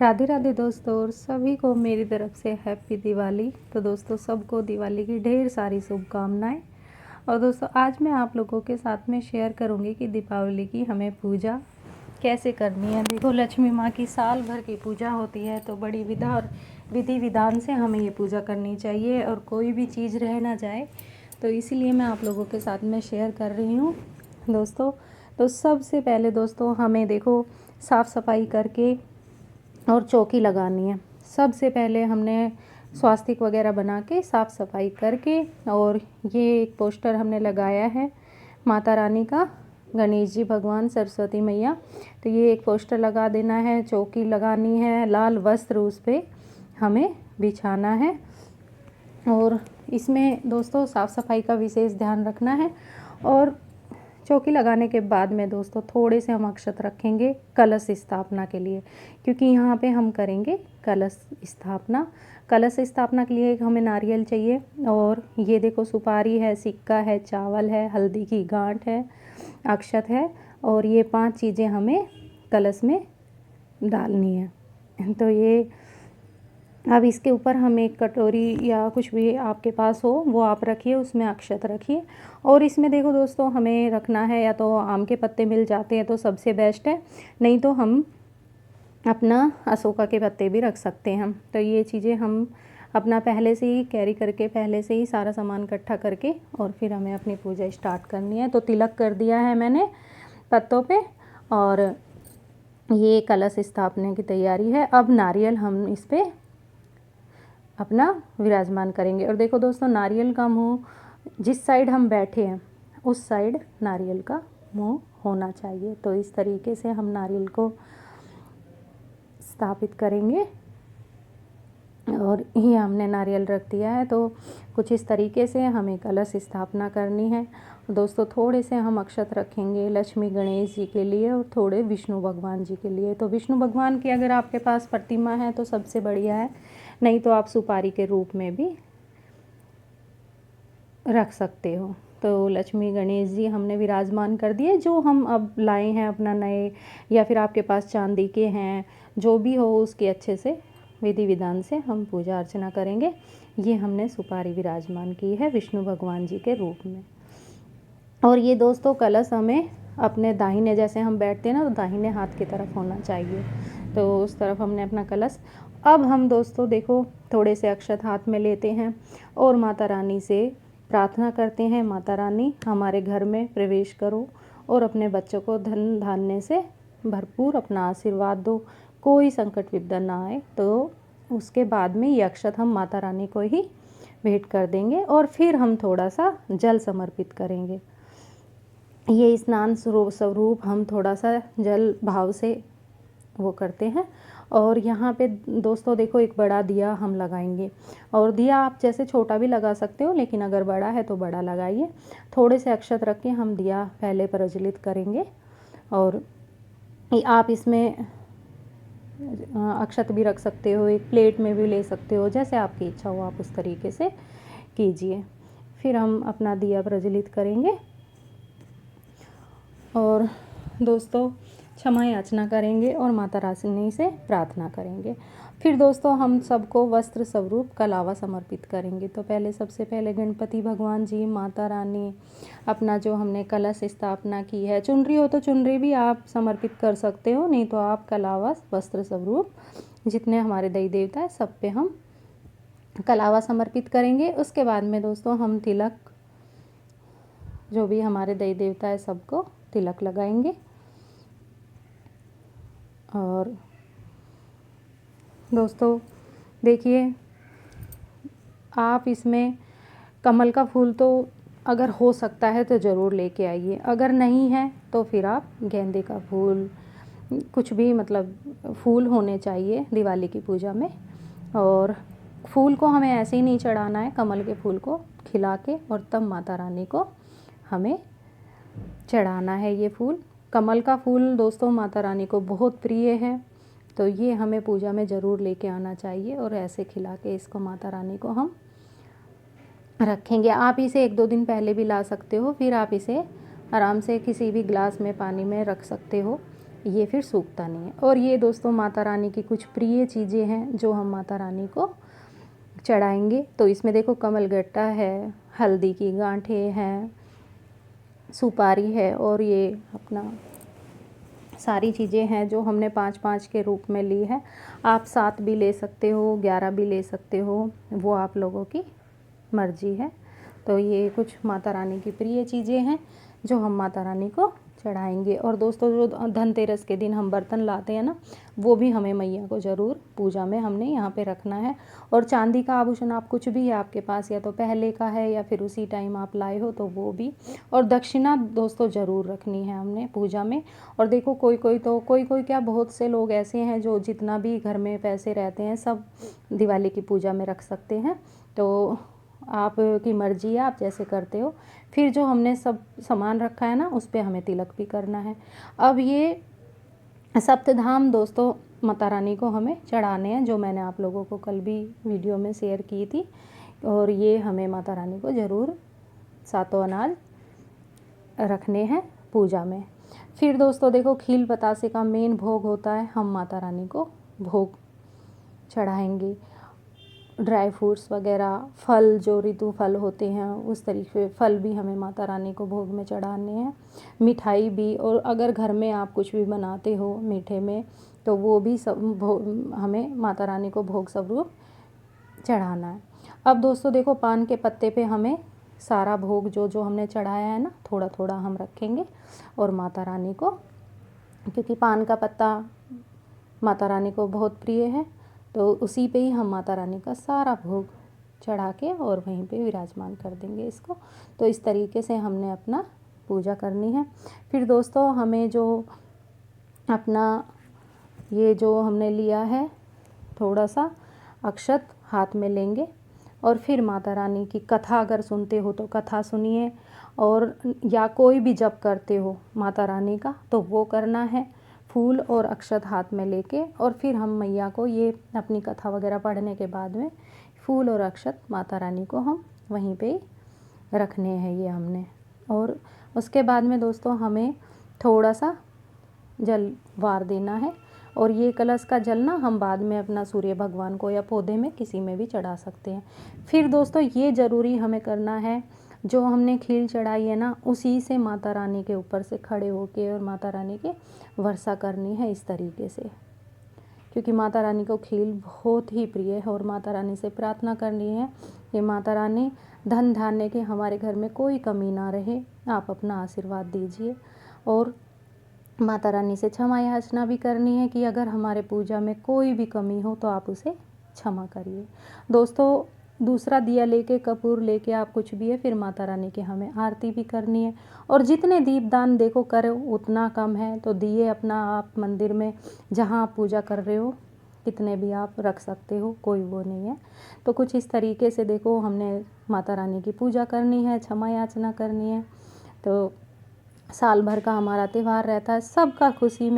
राधे राधे दोस्तों, और सभी को मेरी तरफ से हैप्पी दिवाली। तो दोस्तों, सबको दिवाली की ढेर सारी शुभकामनाएं। और दोस्तों, आज मैं आप लोगों के साथ में शेयर करूंगी कि दीपावली की हमें पूजा कैसे करनी है। देखो, लक्ष्मी माँ की साल भर की पूजा होती है, तो बड़ी विधा और विधि विधान से हमें ये पूजा करनी चाहिए और कोई भी चीज़ रह ना जाए। तो इसीलिए मैं आप लोगों के साथ में शेयर कर रही हूँ दोस्तों। तो सबसे पहले दोस्तों, हमें देखो साफ़ सफाई करके और चौकी लगानी है। सबसे पहले हमने स्वास्तिक वगैरह बना के साफ़ सफाई करके, और ये एक पोस्टर हमने लगाया है माता रानी का, गणेश जी भगवान, सरस्वती मैया। तो ये एक पोस्टर लगा देना है, चौकी लगानी है, लाल वस्त्र उस पर हमें बिछाना है। और इसमें दोस्तों साफ़ सफाई का विशेष ध्यान रखना है। और चौकी लगाने के बाद में दोस्तों थोड़े से हम अक्षत रखेंगे कलश स्थापना के लिए, क्योंकि यहाँ पे हम करेंगे कलश स्थापना। कलश स्थापना के लिए हमें नारियल चाहिए, और ये देखो सुपारी है, सिक्का है, चावल है, हल्दी की गांठ है, अक्षत है, और ये 5 चीज़ें हमें कलश में डालनी है। तो ये अब इसके ऊपर हम एक कटोरी या कुछ भी आपके पास हो वो आप रखिए, उसमें अक्षत रखिए। और इसमें देखो दोस्तों, हमें रखना है, या तो आम के पत्ते मिल जाते हैं तो सबसे बेस्ट है, नहीं तो हम अपना अशोका के पत्ते भी रख सकते हैं। तो ये चीज़ें हम अपना पहले से ही कैरी करके, पहले से ही सारा सामान इकट्ठा करके, और फिर हमें अपनी पूजा स्टार्ट करनी है। तो तिलक कर दिया है मैंने पत्तों पे, और ये कलश स्थापना की तैयारी है। अब नारियल हम इस पर अपना विराजमान करेंगे। और देखो दोस्तों, नारियल का मुंह जिस साइड हम बैठे हैं उस साइड नारियल का मुंह होना चाहिए। तो इस तरीके से हम नारियल को स्थापित करेंगे। और ये हमने नारियल रख दिया है, तो कुछ इस तरीके से हमें कलश स्थापना करनी है। दोस्तों, थोड़े से हम अक्षत रखेंगे लक्ष्मी गणेश जी के लिए, और थोड़े विष्णु भगवान जी के लिए। तो विष्णु भगवान की अगर आपके पास प्रतिमा है तो सबसे बढ़िया है, नहीं तो आप सुपारी के रूप में भी रख सकते हो। तो लक्ष्मी गणेश जी हमने विराजमान कर दिए, जो हम अब लाए हैं अपना नए, या फिर आपके पास चांदी के हैं, जो भी हो उसके अच्छे से विधि विधान से हम पूजा अर्चना करेंगे। ये हमने सुपारी विराजमान की है विष्णु भगवान जी के रूप में। और ये दोस्तों कलश हमें अपने दाहिने, जैसे हम बैठते हैं ना, तो दाहिने हाथ की तरफ होना चाहिए, तो उस तरफ हमने अपना कलश। अब हम दोस्तों देखो थोड़े से अक्षत हाथ में लेते हैं और माता रानी से प्रार्थना करते हैं, माता रानी हमारे घर में प्रवेश करो और अपने बच्चों को धन धान्य से भरपूर अपना आशीर्वाद दो, कोई संकट विपदा ना आए। तो उसके बाद में ये अक्षत हम माता रानी को ही भेंट कर देंगे, और फिर हम थोड़ा सा जल समर्पित करेंगे। ये स्नान स्वरूप हम थोड़ा सा जल भाव से वो करते हैं। और यहाँ पे दोस्तों देखो एक बड़ा दिया हम लगाएंगे, और दिया आप जैसे छोटा भी लगा सकते हो, लेकिन अगर बड़ा है तो बड़ा लगाइए। थोड़े से अक्षत रख के हम दिया पहले प्रज्वलित करेंगे, और आप इसमें अक्षत भी रख सकते हो, एक प्लेट में भी ले सकते हो, जैसे आपकी इच्छा हो आप उस तरीके से कीजिए। फिर हम अपना दिया प्रज्वलित करेंगे, और दोस्तों क्षमा याचना करेंगे और माता रानी से प्रार्थना करेंगे। फिर दोस्तों हम सबको वस्त्र स्वरूप कलावा समर्पित करेंगे। तो पहले सबसे पहले गणपति भगवान जी, माता रानी, अपना जो हमने कलश स्थापना की है, चुनरी हो तो चुनरी भी आप समर्पित कर सकते हो, नहीं तो आप कलावा वस्त्र स्वरूप जितने हमारे देवी देवता है सब पे हम कलावा समर्पित करेंगे। उसके बाद में दोस्तों हम तिलक, जो भी हमारे देवी देवता है सबको तिलक लगाएंगे। और दोस्तों देखिए, आप इसमें कमल का फूल तो अगर हो सकता है तो ज़रूर लेके आइए, अगर नहीं है तो फिर आप गेंदे का फूल, कुछ भी मतलब फूल होने चाहिए दिवाली की पूजा में। और फूल को हमें ऐसे ही नहीं चढ़ाना है, कमल के फूल को खिला के और तब माता रानी को हमें चढ़ाना है ये फूल। कमल का फूल दोस्तों माता रानी को बहुत प्रिय है, तो ये हमें पूजा में ज़रूर लेके आना चाहिए, और ऐसे खिला के इसको माता रानी को हम रखेंगे। आप इसे 1-2 दिन पहले भी ला सकते हो, फिर आप इसे आराम से किसी भी ग्लास में पानी में रख सकते हो, ये फिर सूखता नहीं है। और ये दोस्तों माता रानी की कुछ प्रिय चीज़ें हैं जो हम माता रानी को चढ़ाएंगे। तो इसमें देखो कमलगट्टा है, हल्दी की गांठें हैं, सुपारी है, और ये अपना सारी चीज़ें हैं जो हमने 5-5 के रूप में ली है। आप 7 भी ले सकते हो, 11 भी ले सकते हो, वो आप लोगों की मर्ज़ी है। तो ये कुछ माता रानी की प्रिय चीज़ें हैं जो हम माता रानी को चढ़ाएंगे। और दोस्तों जो धनतेरस के दिन हम बर्तन लाते हैं ना, वो भी हमें मैया को ज़रूर पूजा में हमने यहाँ पे रखना है। और चांदी का आभूषण आप कुछ भी है आपके पास, या तो पहले का है या फिर उसी टाइम आप लाए हो तो वो भी। और दक्षिणा दोस्तों ज़रूर रखनी है हमने पूजा में। और देखो कोई कोई क्या, बहुत से लोग ऐसे हैं जो जितना भी घर में पैसे रहते हैं सब दिवाली की पूजा में रख सकते हैं। तो आपकी मर्ज़ी है, आप जैसे करते हो। फिर जो हमने सब सामान रखा है ना, उस पे हमें तिलक भी करना है। अब ये सप्तधाम दोस्तों माता रानी को हमें चढ़ाने हैं, जो मैंने आप लोगों को कल भी वीडियो में शेयर की थी। और ये हमें माता रानी को ज़रूर सातों अनाज रखने हैं पूजा में। फिर दोस्तों देखो खील बतासे का मेन भोग होता है, हम माता रानी को भोग चढ़ाएंगे। ड्राई फ्रूट्स वगैरह, फल जो ऋतु फल होते हैं उस तरीके फल भी हमें माता रानी को भोग में चढ़ाने हैं, मिठाई भी। और अगर घर में आप कुछ भी बनाते हो मीठे में तो वो भी सब हमें माता रानी को भोग स्वरूप चढ़ाना है। अब दोस्तों देखो पान के पत्ते पे हमें सारा भोग जो जो हमने चढ़ाया है ना, थोड़ा थोड़ा हम रखेंगे। और माता रानी को, क्योंकि पान का पत्ता माता रानी को बहुत प्रिय है, तो उसी पे ही हम माता रानी का सारा भोग चढ़ा के और वहीं पे विराजमान कर देंगे इसको। तो इस तरीके से हमने अपना पूजा करनी है। फिर दोस्तों हमें जो अपना ये जो हमने लिया है थोड़ा सा अक्षत हाथ में लेंगे। और फिर माता रानी की कथा अगर सुनते हो तो कथा सुनिए, और या कोई भी जप करते हो माता रानी का तो वो करना है, फूल और अक्षत हाथ में लेके। और फिर हम मैया को ये अपनी कथा वगैरह पढ़ने के बाद में फूल और अक्षत माता रानी को हम वहीं पे रखने हैं ये हमने। और उसके बाद में दोस्तों हमें थोड़ा सा जल वार देना है। और ये कलश का जल ना हम बाद में अपना सूर्य भगवान को या पौधे में किसी में भी चढ़ा सकते हैं। फिर दोस्तों ये ज़रूरी हमें करना है, जो हमने खील चढ़ाई है ना, उसी से माता रानी के ऊपर से खड़े होके और माता रानी के वर्षा करनी है इस तरीके से, क्योंकि माता रानी को खील बहुत ही प्रिय है। और माता रानी से प्रार्थना करनी है कि माता रानी धन धान्य के हमारे घर में कोई कमी ना रहे, आप अपना आशीर्वाद दीजिए। और माता रानी से क्षमा याचना भी करनी है कि अगर हमारे पूजा में कोई भी कमी हो तो आप उसे क्षमा करिए। दोस्तों दूसरा दिया लेके, कपूर लेके आप कुछ भी है, फिर माता रानी की हमें आरती भी करनी है। और जितने दीपदान देखो करो उतना कम है, तो दिए अपना आप मंदिर में जहाँ आप पूजा कर रहे हो कितने भी आप रख सकते हो, कोई वो नहीं है। तो कुछ इस तरीके से देखो हमने माता रानी की पूजा करनी है, क्षमा याचना करनी है। तो साल भर का हमारा त्यौहार रहता है, सबका खुशी में